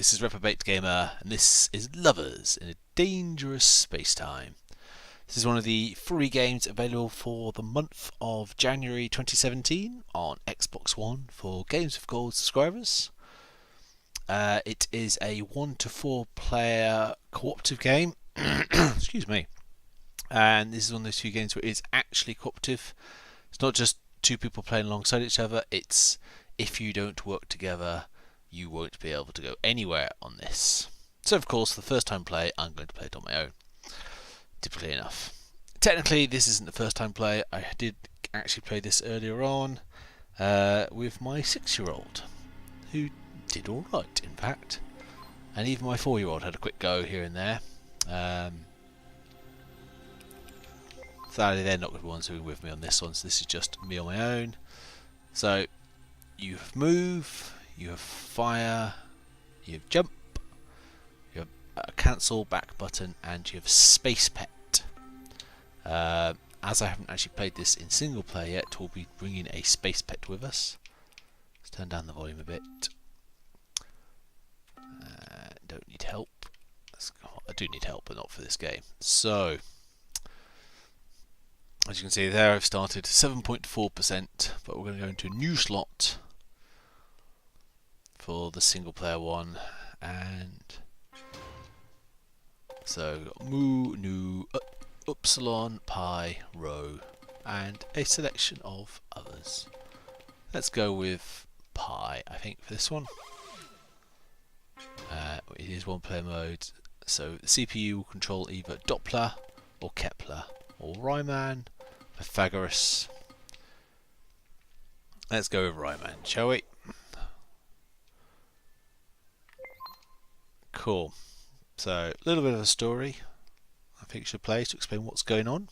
this is ReprobateGamer, and this is Lovers in a Dangerous Space-Time. This is one of the free games available for the month of January 2017 on Xbox One for Games with Gold subscribers. It is a 1 to 4 player cooperative game. Excuse me. And this is one of those few games where it's actually cooperative. It's not just two people playing alongside each other. It's if you don't work together, you won't be able to go anywhere on this. So of course, the first time play, I'm going to play it on my own. Typically enough. Technically, this isn't the first time play. I did actually play this earlier on with my 6-year-old, who did alright, in fact. And even my 4-year-old had a quick go here and there. Sadly, they're not going to be ones who are with me on this one, so this is just me on my own. So, you have move, you have fire, you have jump, you have a cancel back button, and you have spacepet. As I haven't actually played this in single player yet, we'll be bringing a spacepet with us. Let's turn down the volume a bit. Don't need help. I do need help, but not for this game. So, as you can see there, I've started 7.4%, but we're going to go into a new slot for the single player one, and so we've got mu, nu, upsilon, pi, rho, and a selection of others. Let's go with pi, I think, for this one. It is one player mode, so the CPU will control either Doppler or Kepler or Riemann, Pythagoras. Let's go with Riemann, shall we? Cool. So, a little bit of a story I think should play to explain what's going on.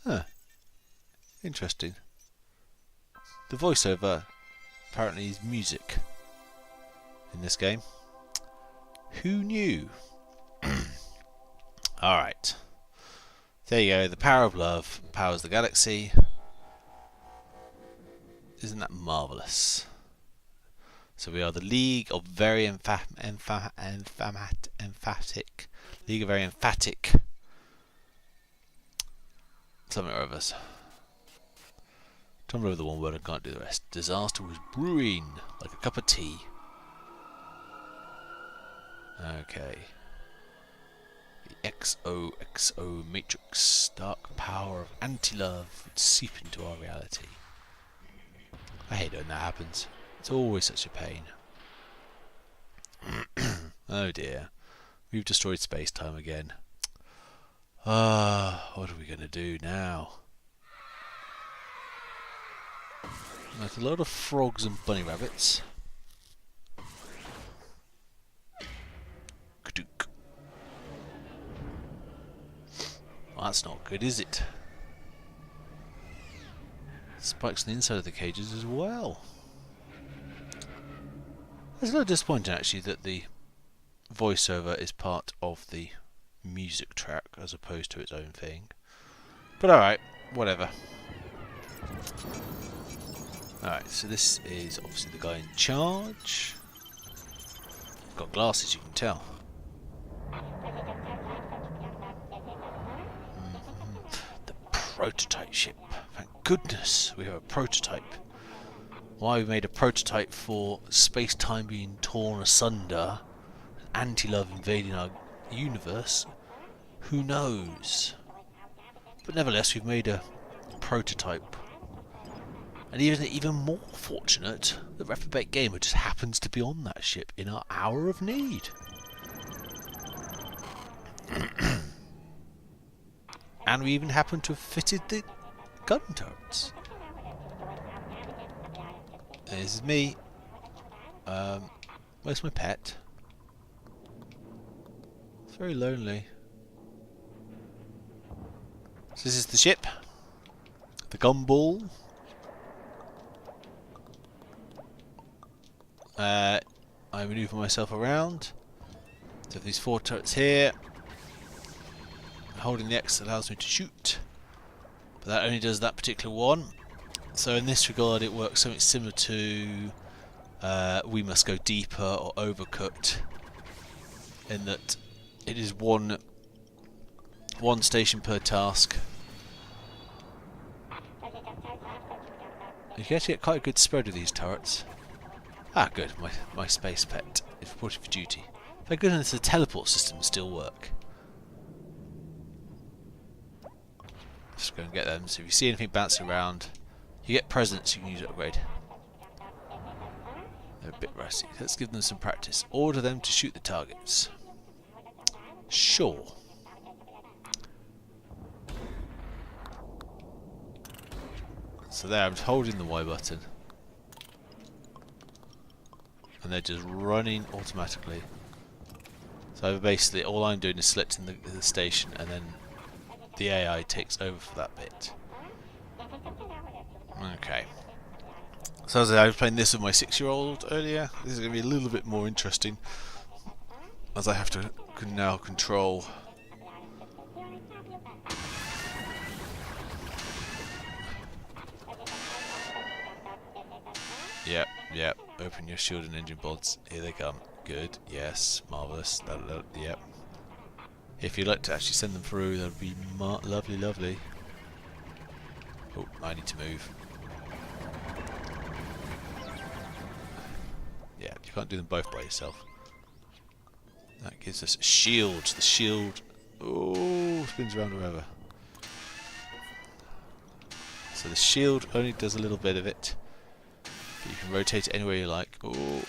Huh. Interesting. The voiceover apparently is music in this game. Who knew? Alright. There you go, the power of love powers the galaxy. Isn't that marvellous? So we are the League of Very Emphatic League of Very Emphatic something or others. Don't remember the one word, I can't do the rest. Disaster was brewing like a cup of tea. Okay. The XOXO matrix, dark power of anti-love would seep into our reality. I hate it when that happens. It's always such a pain. Oh dear. We've destroyed space-time again. What are we going to do now? There's a load of frogs and bunny rabbits. Kadook. Well, that's not good, is it? Spikes on the inside of the cages as well. It's a little disappointing actually that the voiceover is part of the music track as opposed to its own thing. But alright, whatever. Alright, so this is obviously the guy in charge. Got glasses, you can tell. The prototype ship. Thank goodness we have a prototype. Why we made a prototype for space-time being torn asunder, anti-love invading our universe, who knows? But nevertheless, we've made a prototype. And even more fortunate that ReprobateGamer just happens to be on that ship in our hour of need. And we even happen to have fitted the gun turrets. This is me. Where's my pet? It's very lonely. So this is the ship. The Gumball. I maneuver myself around. So these 4 turrets here. holding the X allows me to shoot, but that only does that particular one. So in this regard it works something similar to We Must Go Deeper or Overcooked, in that it is one station per task. You can actually get quite a good spread of these turrets. Ah, good. My space pet is reported for duty. Thank goodness the teleport systems still work. Just go and get them. So if you see anything bouncing around, you get presents you can use to upgrade. They're a bit rusty. Let's give them some practice. Order them to shoot the targets. Sure. So there, I'm holding the Y button. And they're just running automatically. So basically all I'm doing is selecting the station, and then the AI takes over for that bit. Okay. So as I was playing this with my 6-year-old earlier, this is going to be a little bit more interesting, as I have to now control Yep. Open your shield and engine pods. Here they come. Good. Yes. Marvellous. Yep. If you'd like to actually send them through, that would be lovely. Oh, I need to move. Yeah, you can't do them both by yourself. That gives us a shield. The shield, oh, spins around wherever. So the shield only does a little bit of it. But you can rotate it anywhere you like. Oh.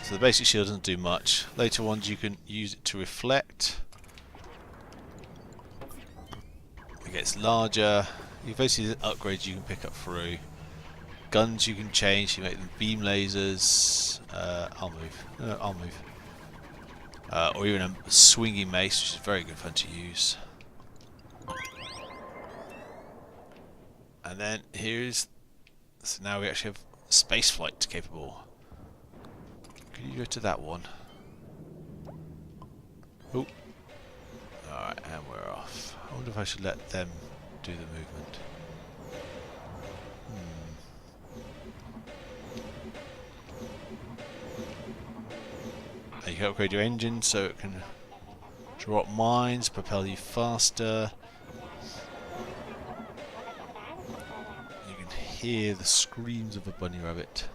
So the basic shield doesn't do much. Later ones you can use it to reflect. It gets larger. You basically upgrades you can pick up through. Guns you can change. You make them beam lasers. I'll move. No, I'll move. Or even a swinging mace, which is very good fun to use. And then here's. So now we actually have space flight capable. Can you go to that one? Oh. Alright, and we're off. I wonder if I should let them do the movement. You can upgrade your engine so it can drop mines, propel you faster. You can hear the screams of a bunny rabbit.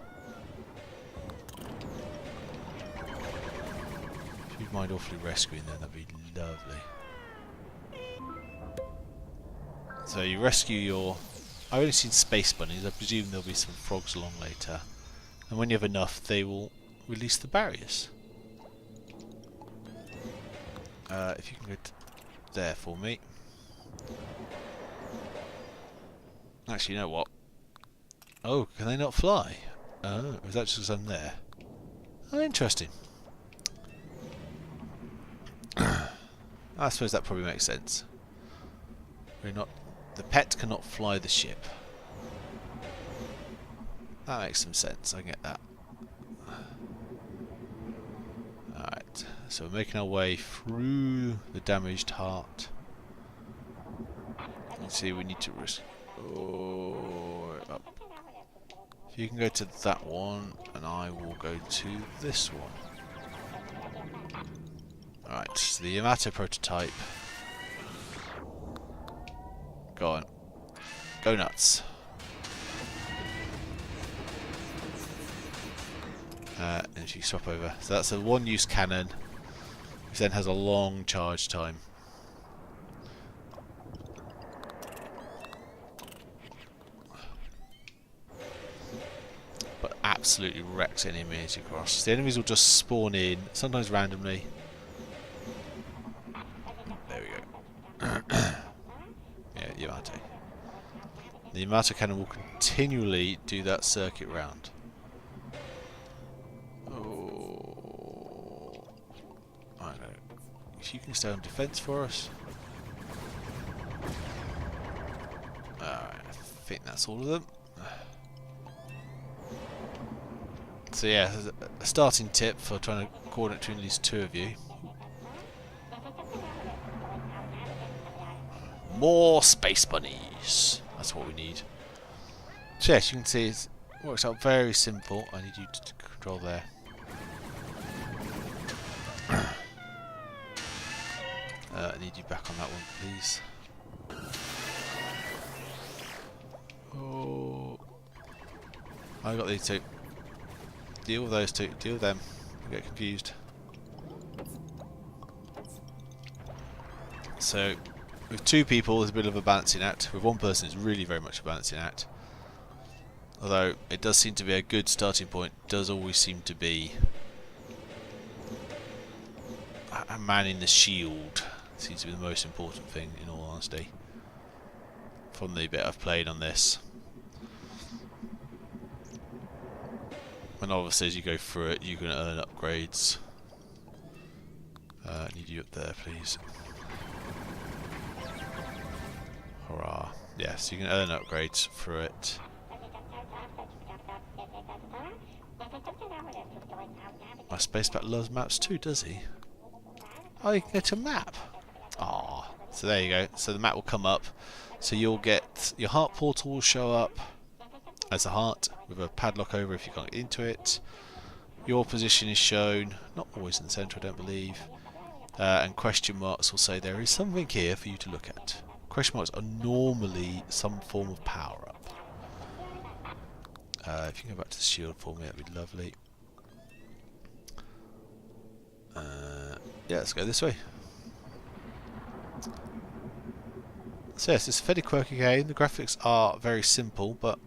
If you'd mind awfully rescuing them, that'd be lovely. So you rescue your... I've only seen space bunnies, I presume there'll be some frogs along later. And when you have enough, they will release the barriers. If you can go there for me. Actually, you know what? Oh, can they not fly? Oh, is that just because I'm there? Oh, interesting. I suppose that probably makes sense. We're not. The pet cannot fly the ship. That makes some sense. I get that. Alright, so we're making our way through the damaged heart. Let's see, we need to risk. Oh, up. If you can go to that one, and I will go to this one. Alright, so the Ematic Prototype. Go on. Go nuts. And if you swap over. So that's a one-use cannon, which then has a long charge time. But absolutely wrecks any enemies you cross. The enemies will just spawn in, sometimes randomly. There we go. Yeah, Ematic. The Ematic cannon will continually do that circuit round. Oh, I know. If you can stay on defense for us. Alright, I think that's all of them. So yeah, a starting tip for trying to coordinate between these two of you. More space bunnies. That's what we need. So yes, you can see it works out very simple. I need you to control there. I need you back on that one, please. Oh, I got these two. Deal with those two. Deal with them. I get confused. So, with two people, there's a bit of a balancing act. With one person, it's really very much a balancing act. Although it does seem to be a good starting point. Does always seem to be a man in the shield. Seems to be the most important thing, in all honesty, from the bit I've played on this. And obviously as you go through it, you can earn upgrades. I need you up there, please. Hurrah. Yes, you can earn upgrades through it. My spacebet loves maps too, does he? Oh, you can get a map. Ah, so there you go. So the map will come up. So you'll get your heart portal will show up as a heart with a padlock over if you can't get into it. Your position is shown, not always in the centre, I don't believe. And question marks will say there is something here for you to look at. Question marks are normally some form of power up. If you can go back to the shield for me, that'd be lovely. Yeah, let's go this way. So yes, it's a fairly quirky game. The graphics are very simple, but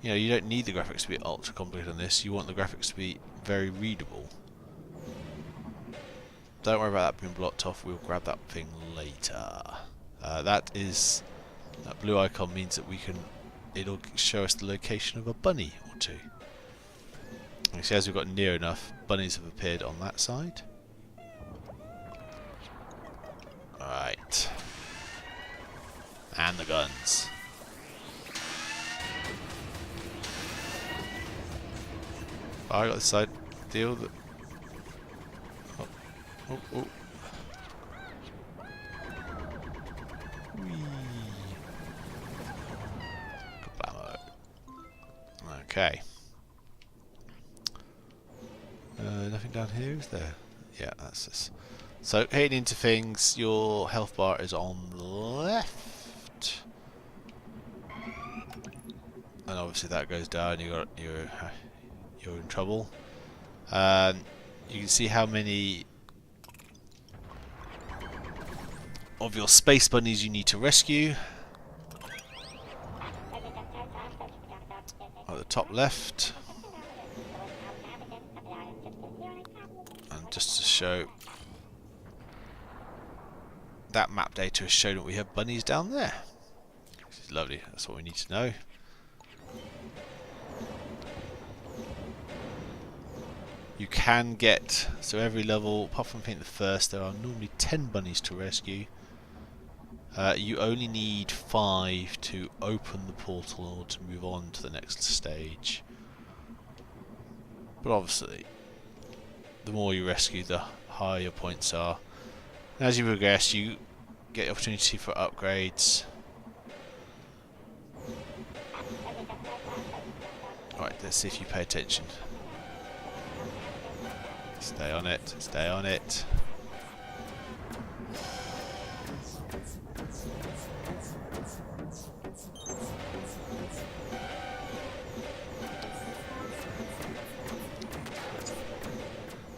you know, you don't need the graphics to be ultra complicated on this. You want the graphics to be very readable. Don't worry about that being blocked off. We'll grab that thing later. That blue icon means that it'll show us the location of a bunny or two. You see, as we've got near enough, bunnies have appeared on that side. Right. And the guns. I got this side. Deal with it. Oh, oh, oh. Whee. Kablamo. Okay. Nothing down here, is there? Yeah, that's this. So, hitting into things, your health bar is on the left. And obviously that goes down, you're in trouble. You can see how many of your space bunnies you need to rescue. At the top left. And just to show that map data has shown that we have bunnies down there. Which is lovely, that's what we need to know. You can get, so every level, apart from I think the first, there are normally 10 bunnies to rescue. You only need 5 to open the portal or to move on to the next stage. But obviously, the more you rescue, the higher your points are. And as you progress, you get the opportunity for upgrades. Right, let's see if you pay attention. Stay on it, stay on it.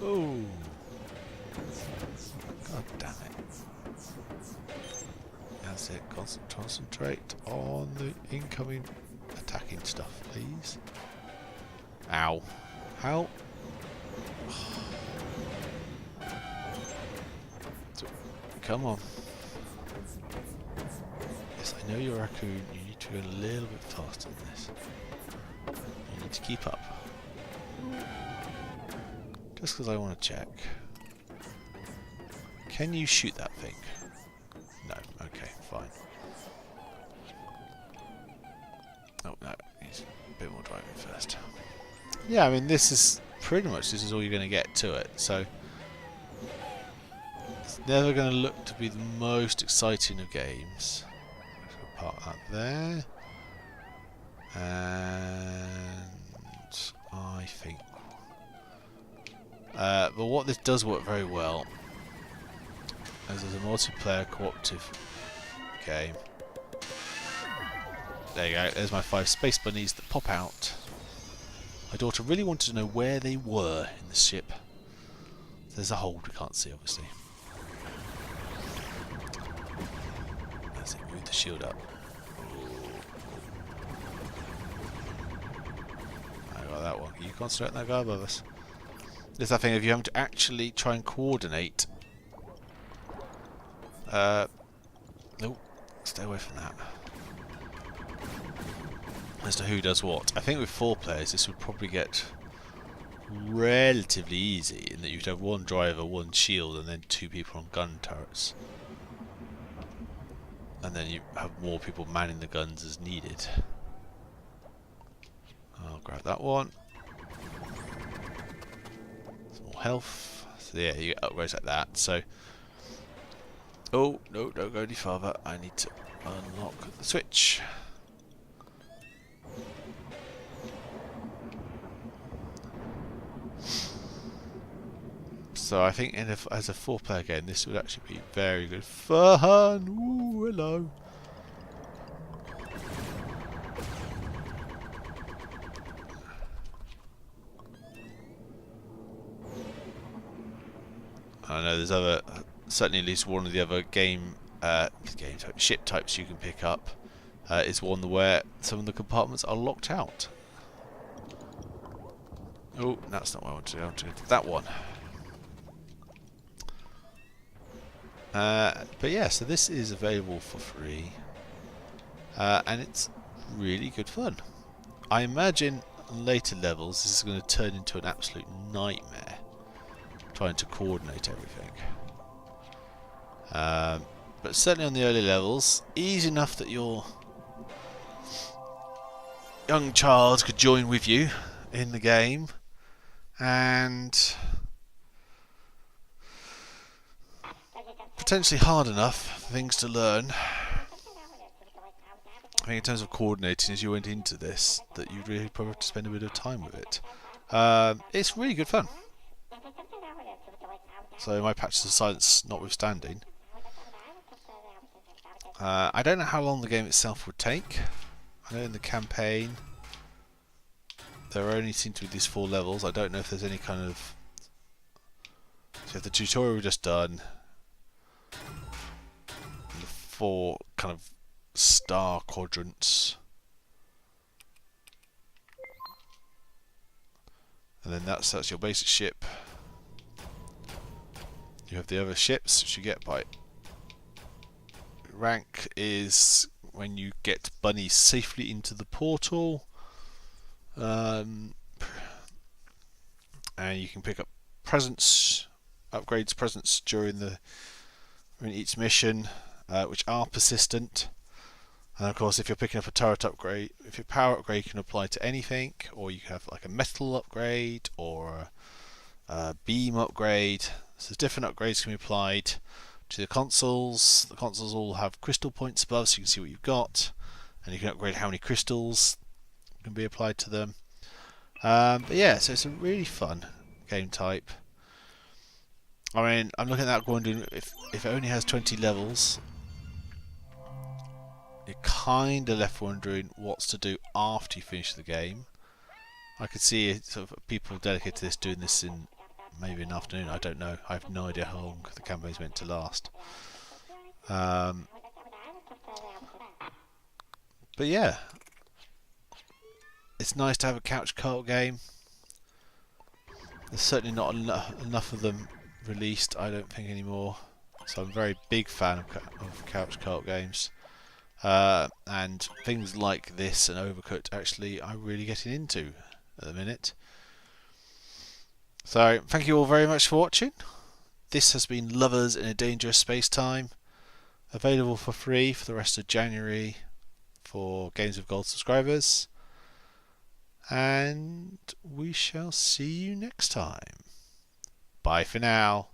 Oh, god damn it. That's it, concentrate on the incoming attacking stuff, please. Ow. How? Come on. Yes, I know you're a raccoon. You need to go a little bit faster than this. You need to keep up. Just because I want to check. Can you shoot that thing? No. Okay, fine. Oh, no. Needs a bit more driving first. Yeah, I mean, this is pretty much, this is all you're going to get to it. So, Never going to look to be the most exciting of games. Park that there. And I think... but what this does work very well is as a multiplayer cooperative game. There you go, there's my 5 space bunnies that pop out. My daughter really wanted to know where they were in the ship. There's a hole we can't see, obviously. As it move the shield up. I got that one. Can you concentrate on that guy above us? There's that thing of you having to actually try and coordinate. Nope, stay away from that. As to who does what. I think with 4 players this would probably get relatively easy in that you'd have 1 driver, 1 shield, and then 2 people on gun turrets. And then you have more people manning the guns as needed. I'll grab that one. Some more health. So yeah, you get upgrades like that. So, oh no, don't go any farther. I need to unlock the switch. So I think as a 4-player game, this would actually be very good fun. Ooh, hello. I know there's certainly at least one of the other ship types you can pick up is one where some of the compartments are locked out. Oh, that's not what I want to do. I want to go to that one. But yeah, so this is available for free, and it's really good fun. I imagine on later levels this is going to turn into an absolute nightmare trying to coordinate everything. But certainly on the early levels, easy enough that your young child could join with you in the game, and potentially hard enough for things to learn. I think in terms of coordinating as you went into this, that you'd really probably have to spend a bit of time with it. It's really good fun. So my patches of silence notwithstanding. I don't know how long the game itself would take. I know in the campaign there only seem to be these 4 levels. I don't know if there's any kind of... So the tutorial we've just done, the 4 kind of star quadrants, and then that's your basic ship. You have the other ships which you get by rank is when you get bunnies safely into the portal, and you can pick up presents, presents during each mission, which are persistent. And of course, if you're picking up a turret upgrade, if your power upgrade can apply to anything, or you have like a metal upgrade or a beam upgrade. So different upgrades can be applied to the consoles. The consoles all have crystal points above, so you can see what you've got, and you can upgrade how many crystals can be applied to them. But yeah, so it's a really fun game type. I mean, I'm looking at that wondering if it only has 20 levels, you're kind of left wondering what's to do after you finish the game. I could see sort of people dedicated to this doing this in maybe an afternoon. I don't know. I have no idea how long the campaign's meant to last. But yeah, it's nice to have a couch co-op game. There's certainly not enough of them released, I don't think, anymore. So I'm a very big fan of couch co-op games. And things like this and Overcooked actually I'm really getting into at the minute. So thank you all very much for watching. This has been Lovers in a Dangerous Space-Time, available for free for the rest of January for Games with Gold subscribers, and we shall see you next time. Bye for now.